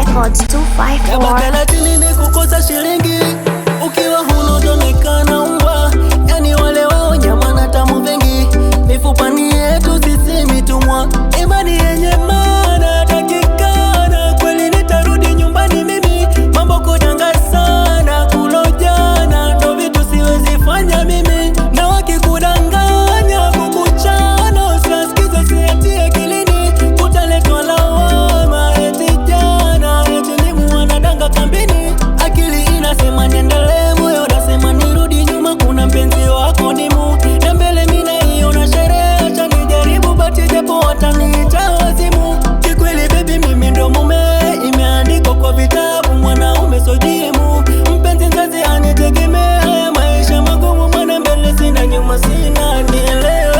Records 254. Kabakala chini ni kukosa shilingi, ukiwa hunodonekana umbwa. Yani wale wao nyama na tamu vengi, mifupani yetu sisi mitumwa. Imani yenye maana takikana, kweli nitarudi nyumbani mimi. Mambo kudanga sana, kulojana, ndo vitu siwezi fanya mimi. Na wakikudanganya kukuchana, usiasikiza siatie akilini. Kutaletwa lawama, eti jana, eti limu wanadanga kambini. Akili inasema niendelee, moyo unasema nirudi nyuma. Kuna mpenzi wako nimu, na mbele mina iona sherehe. Acha nijaribu bati japo wataniita wazimu. Kikweli baby mimi ndo mume, imeandikwa kwa vitabu, mwanaume sojimu. Mpenzi mzazi anitegemea, haya maisha magumu mwana, mbele sina nyuma sina, nielewe.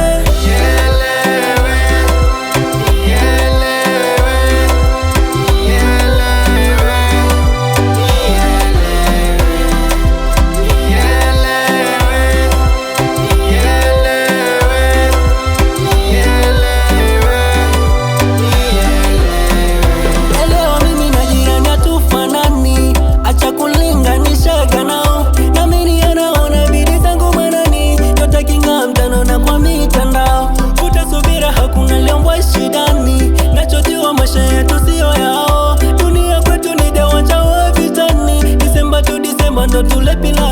Elewa mimi na jirani hatufanani, acha kulinganisha nao. Na mimi anaona bidii zangu manani, yote kinga mtano na kwa mitandao. Utasubira hakuna leongwa shidani, nachojua maisha yetu sio yao. Dunia kwetu ni dawanja wa vitani, Disemba tu Disemba ndo tule pila